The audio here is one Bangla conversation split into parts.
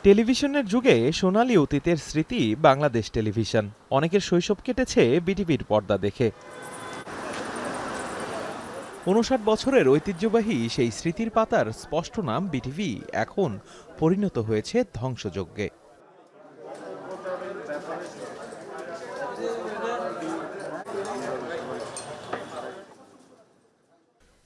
টেলিভিশনের যুগে সোনালী অতীতের স্মৃতি বাংলাদেশ টেলিভিশন। অনেকের শৈশব কেটেছে বিটিভির পর্দা দেখে। ৫৯ বছরের ঐতিহ্যবাহী সেই স্মৃতির পাতার স্পষ্ট নাম বিটিভি এখন পরিণত হয়েছে ধ্বংসযজ্ঞে।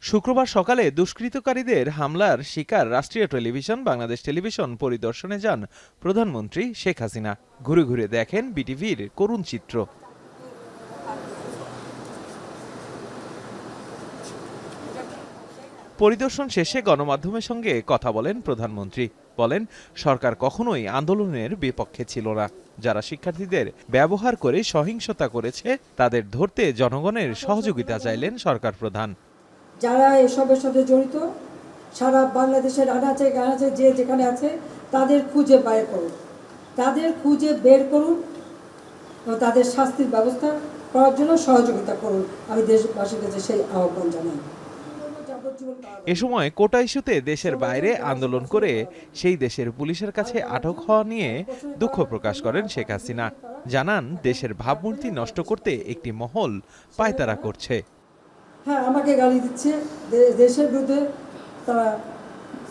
শুক্রবার সকালে দুষ্কৃতকারীদের হামলার শিকার রাষ্ট্রীয় টেলিভিশন বাংলাদেশ টেলিভিশন পরিদর্শনে যান প্রধানমন্ত্রী শেখ হাসিনা। ঘুরে ঘুরে দেখেন বিটিভির করুণ চিত্র। পরিদর্শন শেষে গণমাধ্যমের সঙ্গে কথা বলেন প্রধানমন্ত্রী। বলেন, সরকার কখনোই আন্দোলনের বিপক্ষে ছিল না। যারা শিক্ষার্থীদের ব্যবহার করে সহিংসতা করেছে তাদের ধরতে জনগণের সহযোগিতা চাইলেন সরকার প্রধান। যারা এসবের সাথে জড়িত সারা বাংলাদেশের আনাচে গানাচে যে যেখানে আছে তাদের খুঁজে বের করুন, এবং তাদের শাস্তির ব্যবস্থা করার জন্য সহযোগিতা করুন। আমি দেশবাসীর কাছে সেই আহ্বান জানাই। এ সময় কোটা ইস্যুতে দেশের বাইরে আন্দোলন করে সেই দেশের পুলিশের কাছে আটক হওয়া নিয়ে দুঃখ প্রকাশ করেন শেখ হাসিনা। জানান, দেশের ভাবমূর্তি নষ্ট করতে একটি মহল পায়তারা করছে। হ্যাঁ, আমাকে গালি দিচ্ছে, দেশের বিরুদ্ধে তারা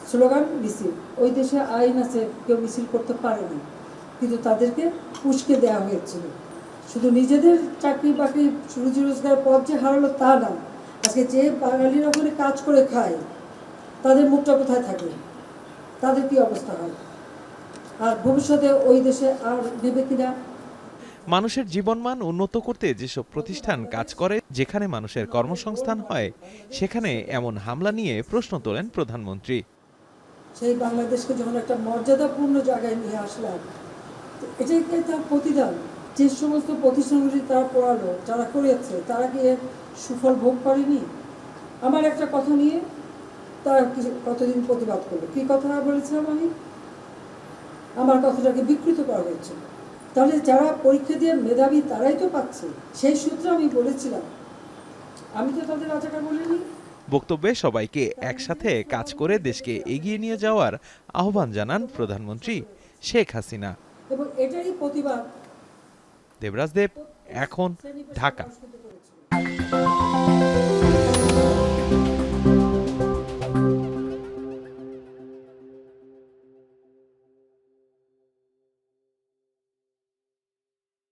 স্লোগান মিছিল। ওই দেশে আইন আছে, কেউ মিছিল করতে পারে না, কিন্তু তাদেরকে উস্কে দেওয়া হয়েছিল। শুধু নিজেদের চাকরি বাকরি রুজি রোজগার পথ যে হারালো তা না, আজকে যে বাঙালিরা ওখানে কাজ করে খায় তাদের মুখটা কোথায় থাকে, তাদের কি অবস্থা হয়, আর ভবিষ্যতে ওই দেশে আর নেবে কিনা। মানুষের জীবনমান উন্নত করতে যেসব প্রতিষ্ঠান কাজ করে, যেখানে মানুষের কর্মসংস্থান হয়, সেখানে এমন হামলা নিয়ে প্রশ্ন তোলেন প্রধানমন্ত্রী। সেই বাংলাদেশকে যখন একটা মর্যাদাপূর্ণ জায়গায় নিয়ে আসলাম, এটাই তার প্রতিদান। যে সমস্ত প্রতিষ্ঠানগুলি তারা পড়ালো, যারা করেছে, তারা কি এর সুফল ভোগ করেনি? আমার একটা কথা নিয়ে তারা কতদিন প্রতিবাদ করলো। কি কথা বলেছিলাম আমি? আমার কথাটাকে বিকৃত করা হয়েছে। তাহলে যারা পরীক্ষা দিয়ে মেধাবী তারাই তো পাচ্ছে, সেই সূত্রে আমি বলেছিলাম। আমি তো তাদের রাজাকার বলিনি। বক্তব্যে সবাইকে একসাথে কাজ করে দেশকে এগিয়ে নিয়ে যাওয়ার আহ্বান জানান প্রধানমন্ত্রী শেখ হাসিনা। এবং এটারই প্রতিবাদ। দেবরাজ দেব, এখন, ঢাকা।